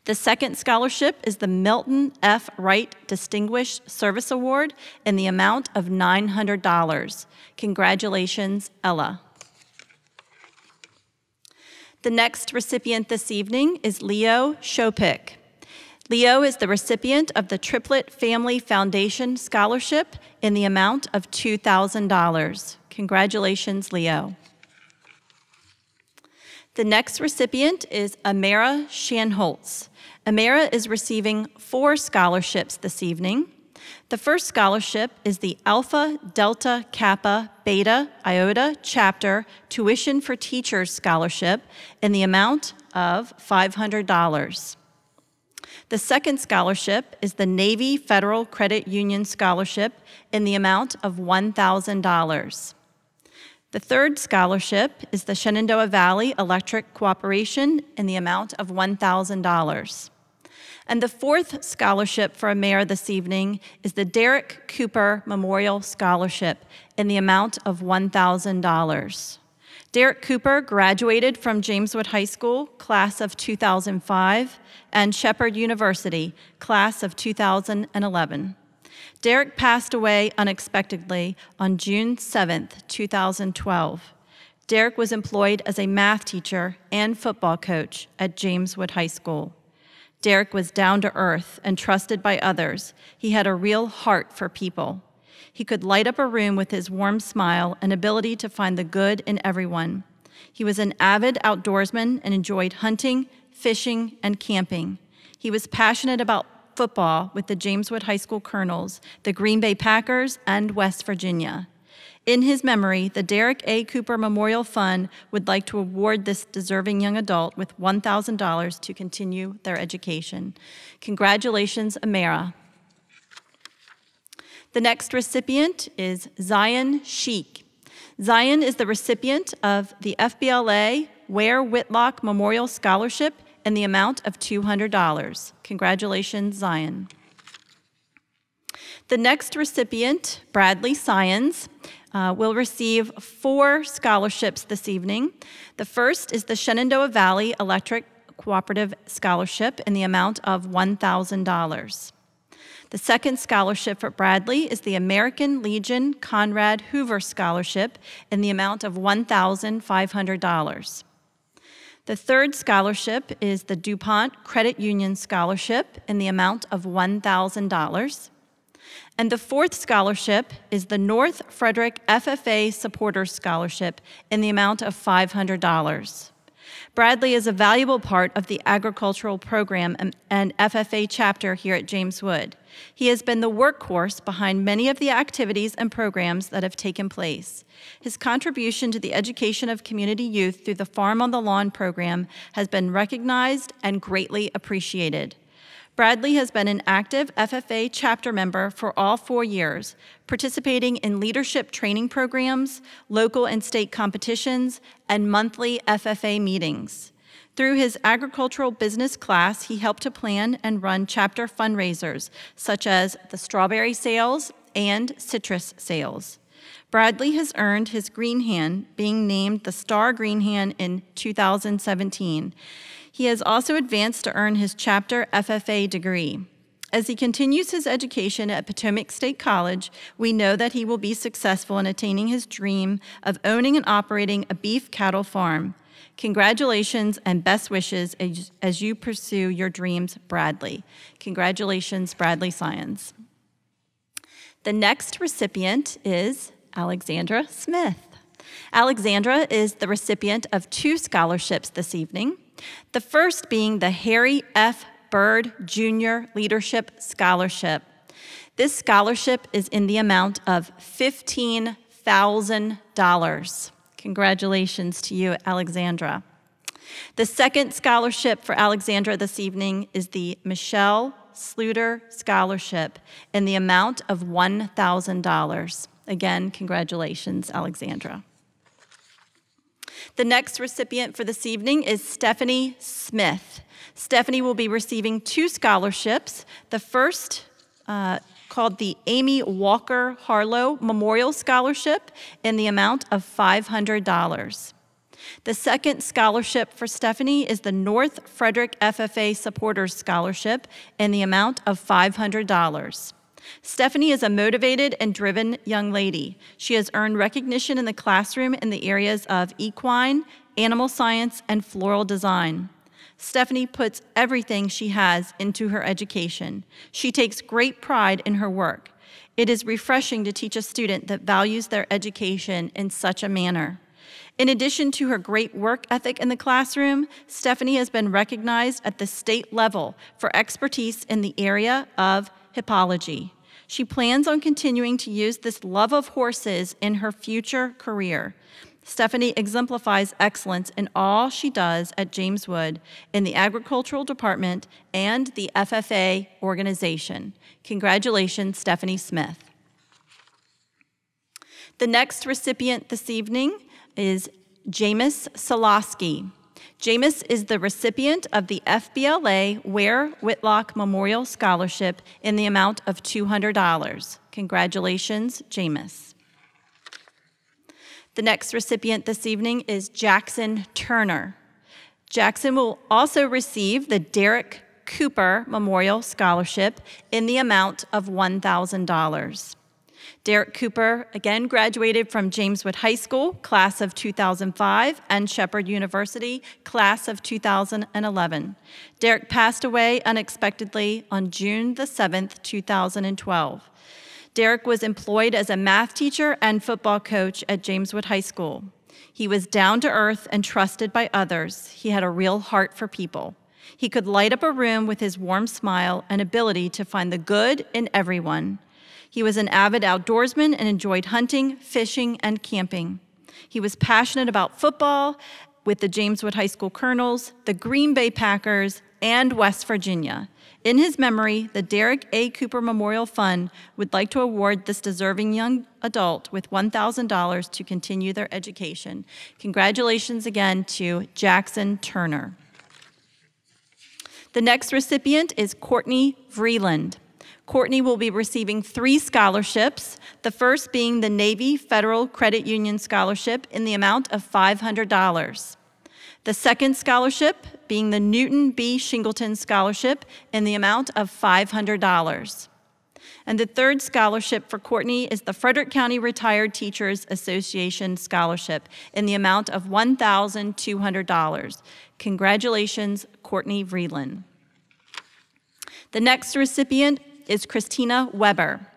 The second scholarship is the Milton F. Wright Distinguished Service Award in the amount of $900. Congratulations, Ella. The next recipient this evening is Leo Shopik. Leo is the recipient of the Triplet Family Foundation Scholarship in the amount of $2,000. Congratulations, Leo. The next recipient is Amara Shanholtz. Amara is receiving 4 scholarships this evening. The first scholarship is the Alpha Delta Kappa Beta Iota Chapter Tuition for Teachers Scholarship in the amount of $500. The second scholarship is the Navy Federal Credit Union Scholarship in the amount of $1,000. The third scholarship is the Shenandoah Valley Electric Cooperation in the amount of $1,000. And the fourth scholarship for Amara this evening is the Derrick Cooper Memorial Scholarship in the amount of $1,000. Derrick Cooper graduated from James Wood High School, class of 2005, and Shepherd University, class of 2011. Derrick passed away unexpectedly on June 7th, 2012. Derrick was employed as a math teacher and football coach at James Wood High School. Derrick was down to earth and trusted by others. He had a real heart for people. He could light up a room with his warm smile and ability to find the good in everyone. He was an avid outdoorsman and enjoyed hunting, fishing, and camping. He was passionate about football with the James Wood High School Colonels, the Green Bay Packers, and West Virginia. In his memory, the Derrick A. Cooper Memorial Fund would like to award this deserving young adult with $1,000 to continue their education. Congratulations, Amara. The next recipient is Zion Sheik. Zion is the recipient of the FBLA Ware Whitlock Memorial Scholarship in the amount of $200. Congratulations, Zion. The next recipient, Bradley Syons, will receive 4 scholarships this evening. The first is the Shenandoah Valley Electric Cooperative Scholarship in the amount of $1,000. The second scholarship for Bradley is the American Legion Conrad Hoover Scholarship in the amount of $1,500. The third scholarship is the DuPont Credit Union Scholarship in the amount of $1,000. And the fourth scholarship is the North Frederick FFA Supporters Scholarship in the amount of $500. Bradley is a valuable part of the agricultural program and FFA chapter here at James Wood. He has been the workhorse behind many of the activities and programs that have taken place. His contribution to the education of community youth through the Farm on the Lawn program has been recognized and greatly appreciated. Bradley has been an active FFA chapter member for all 4 years, participating in leadership training programs, local and state competitions, and monthly FFA meetings. Through his agricultural business class, he helped to plan and run chapter fundraisers, such as the strawberry sales and citrus sales. Bradley has earned his Green Hand, being named the Star Green Hand in 2017. He has also advanced to earn his chapter FFA degree. As he continues his education at Potomac State College, we know that he will be successful in attaining his dream of owning and operating a beef cattle farm. Congratulations and best wishes as you pursue your dreams, Bradley. Congratulations, Bradley Syons. The next recipient is Alexandra Smith. Alexandra is the recipient of 2 scholarships this evening. The first being the Harry F. Bird Jr. Leadership Scholarship. This scholarship is in the amount of $15,000. Congratulations to you, Alexandra. The second scholarship for Alexandra this evening is the Michelle Sluter Scholarship in the amount of $1,000. Again, congratulations, Alexandra. The next recipient for this evening is Stephanie Smith. Stephanie will be receiving 2 scholarships. The first, called the Amy Walker Harlow Memorial Scholarship in the amount of $500. The second scholarship for Stephanie is the North Frederick FFA Supporters Scholarship in the amount of $500. Stephanie is a motivated and driven young lady. She has earned recognition in the classroom in the areas of equine, animal science, and floral design. Stephanie puts everything she has into her education. She takes great pride in her work. It is refreshing to teach a student that values their education in such a manner. In addition to her great work ethic in the classroom, Stephanie has been recognized at the state level for expertise in the area of hippology. She plans on continuing to use this love of horses in her future career. Stephanie exemplifies excellence in all she does at James Wood in the agricultural department and the FFA organization. Congratulations, Stephanie Smith. The next recipient this evening is Jameis Solosky. Jameis is the recipient of the FBLA Ware Whitlock Memorial Scholarship in the amount of $200. Congratulations, Jameis. The next recipient this evening is Jackson Turner. Jackson will also receive the Derrick Cooper Memorial Scholarship in the amount of $1,000. Derrick Cooper, again, graduated from James Wood High School, class of 2005, and Shepherd University, class of 2011. Derrick passed away unexpectedly on June the 7th, 2012. Derrick was employed as a math teacher and football coach at James Wood High School. He was down to earth and trusted by others. He had a real heart for people. He could light up a room with his warm smile and ability to find the good in everyone. He was an avid outdoorsman and enjoyed hunting, fishing, and camping. He was passionate about football with the James Wood High School Colonels, the Green Bay Packers, and West Virginia. In his memory, the Derrick A. Cooper Memorial Fund would like to award this deserving young adult with $1,000 to continue their education. Congratulations again to Jackson Turner. The next recipient is Courtney Freeland. Courtney will be receiving 3 scholarships, the first being the Navy Federal Credit Union Scholarship in the amount of $500. The second scholarship being the Newton B. Shingleton Scholarship in the amount of $500. And the third scholarship for Courtney is the Frederick County Retired Teachers Association Scholarship in the amount of $1,200. Congratulations, Courtney Freeland. The next recipient is Kristina Weber.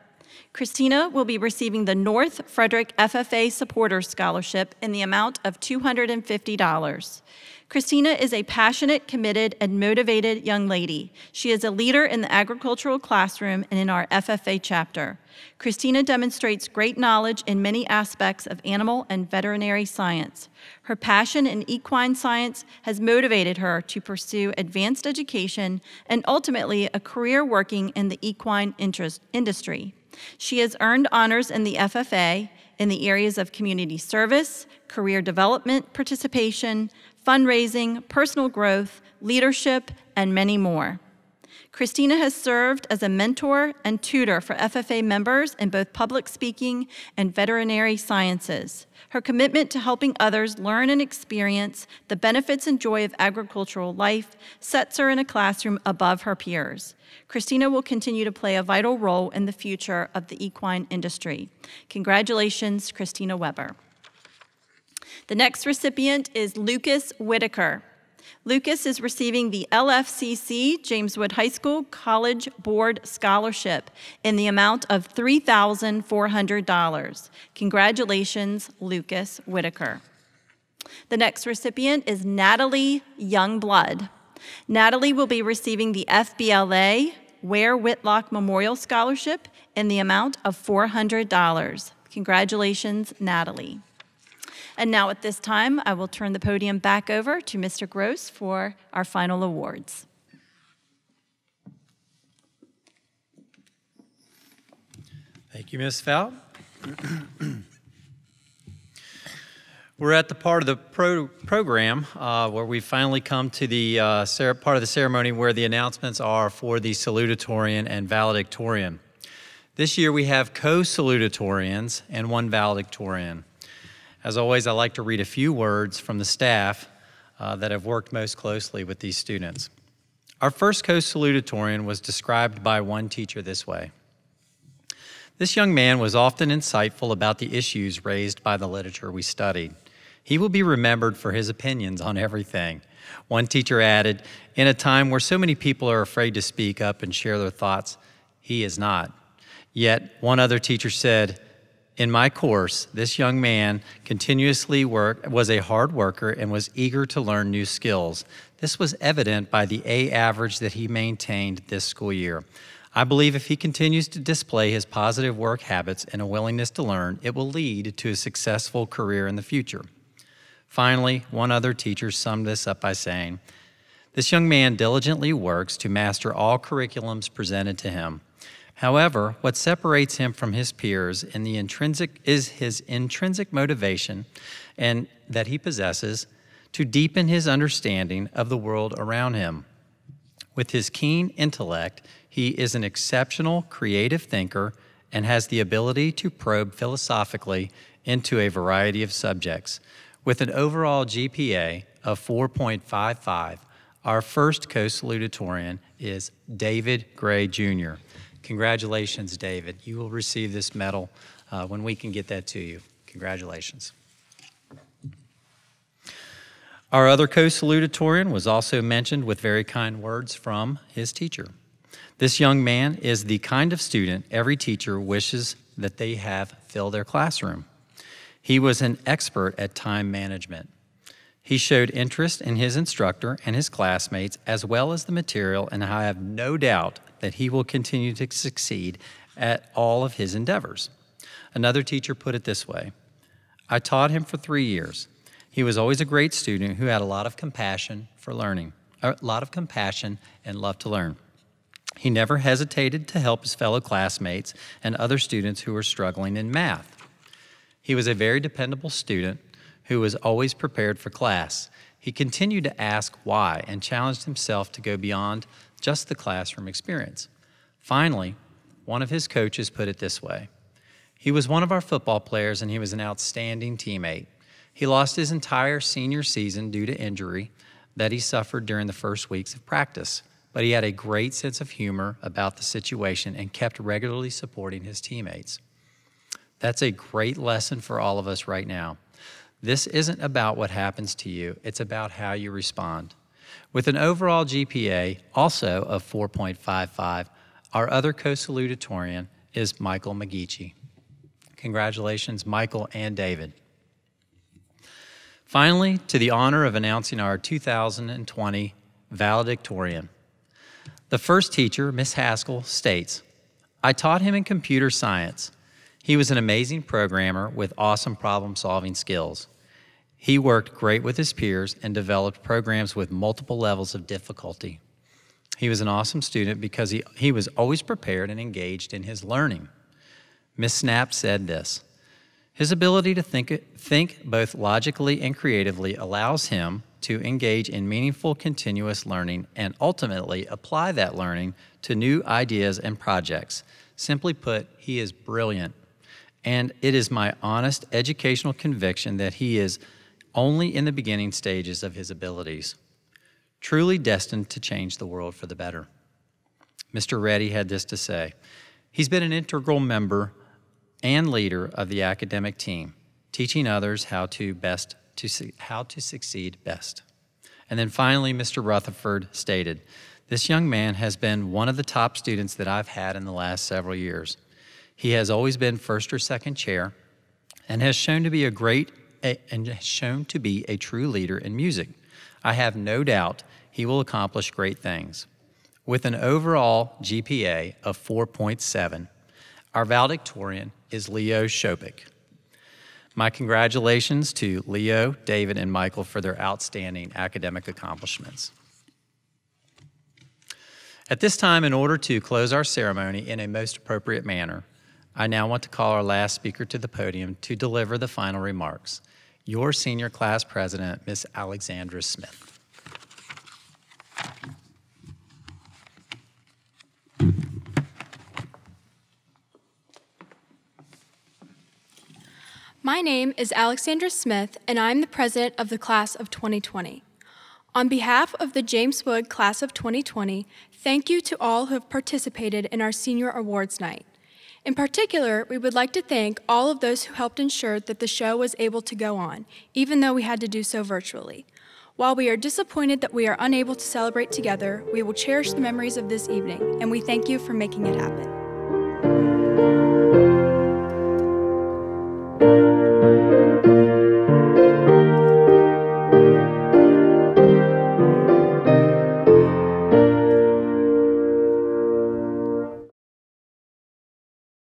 Kristina will be receiving the North Frederick FFA Supporter Scholarship in the amount of $250. Kristina is a passionate, committed, and motivated young lady. She is a leader in the agricultural classroom and in our FFA chapter. Kristina demonstrates great knowledge in many aspects of animal and veterinary science. Her passion in equine science has motivated her to pursue advanced education and ultimately a career working in the equine industry. She has earned honors in the FFA in the areas of community service, career development participation, fundraising, personal growth, leadership, and many more. Kristina has served as a mentor and tutor for FFA members in both public speaking and veterinary sciences. Her commitment to helping others learn and experience the benefits and joy of agricultural life sets her in a classroom above her peers. Kristina will continue to play a vital role in the future of the equine industry. Congratulations, Kristina Weber. The next recipient is Lukas Whittaker. Lukas is receiving the LFCC James Wood High School College Board Scholarship in the amount of $3,400. Congratulations, Lukas Whittaker. The next recipient is Natalie Youngblood. Natalie will be receiving the FBLA Ware Whitlock Memorial Scholarship in the amount of $400. Congratulations, Natalie. And now at this time, I will turn the podium back over to Mr. Gross for our final awards. Thank you, Ms. Fout. We're at the part of the program where we finally come to the part of the ceremony where the announcements are for the Salutatorian and Valedictorian. This year we have co-salutatorians and 1 valedictorian. As always, I like to read a few words from the staff that have worked most closely with these students. Our first co-salutatorian was described by one teacher this way. This young man was often insightful about the issues raised by the literature we studied. He will be remembered for his opinions on everything. One teacher added, in a time where so many people are afraid to speak up and share their thoughts, he is not. Yet, one other teacher said, in my course, this young man was a hard worker and was eager to learn new skills. This was evident by the A average that he maintained this school year. I believe if he continues to display his positive work habits and a willingness to learn, it will lead to a successful career in the future. Finally, one other teacher summed this up by saying, this young man diligently works to master all curriculums presented to him. However, what separates him from his peers is his intrinsic motivation and that he possesses to deepen his understanding of the world around him. With his keen intellect, he is an exceptional creative thinker and has the ability to probe philosophically into a variety of subjects. With an overall GPA of 4.55, our first co-salutatorian is David Gray, Jr. Congratulations, David. You will receive this medal when we can get that to you. Congratulations. Our other co-salutatorian was also mentioned with very kind words from his teacher. This young man is the kind of student every teacher wishes that they have fill their classroom. He was an expert at time management. He showed interest in his instructor and his classmates as well as the material, and I have no doubt that he will continue to succeed at all of his endeavors. Another teacher put it this way: I taught him for 3 years. He was always a great student who had a lot of compassion for learning, a lot of compassion and love to learn. He never hesitated to help his fellow classmates and other students who were struggling in math. He was a very dependable student who was always prepared for class. He continued to ask why and challenged himself to go beyond just the classroom experience. Finally, one of his coaches put it this way: he was one of our football players and he was an outstanding teammate. He lost his entire senior season due to injury that he suffered during the first weeks of practice, but he had a great sense of humor about the situation and kept regularly supporting his teammates. That's a great lesson for all of us right now. This isn't about what happens to you, it's about how you respond. With an overall GPA also of 4.55, our other co-salutatorian is Michael McGeechee. Congratulations, Michael and David. Finally, to the honor of announcing our 2020 valedictorian. The first teacher, Miss Haskell, states, I taught him in computer science. He was an amazing programmer with awesome problem-solving skills. He worked great with his peers and developed programs with multiple levels of difficulty. He was an awesome student because he was always prepared and engaged in his learning. Miss Snap said this: his ability to think both logically and creatively allows him to engage in meaningful continuous learning and ultimately apply that learning to new ideas and projects. Simply put, he is brilliant. And it is my honest educational conviction that he is only in the beginning stages of his abilities, truly destined to change the world for the better. Mr. Reddy had this to say: he's been an integral member and leader of the academic team, teaching others how to succeed best. And then finally, Mr. Rutherford stated, this young man has been one of the top students that I've had in the last several years. He has always been first or second chair and has shown to be a true leader in music. I have no doubt he will accomplish great things. With an overall GPA of 4.7, our valedictorian is Leo Shopik. My congratulations to Leo, David, and Michael for their outstanding academic accomplishments. At this time, in order to close our ceremony in a most appropriate manner, I now want to call our last speaker to the podium to deliver the final remarks. Your senior class president, Miss Alexandra Smith. My name is Alexandra Smith, and I'm the president of the class of 2020. On behalf of the James Wood class of 2020, thank you to all who have participated in our senior awards night. In particular, we would like to thank all of those who helped ensure that the show was able to go on, even though we had to do so virtually. While we are disappointed that we are unable to celebrate together, we will cherish the memories of this evening, and we thank you for making it happen.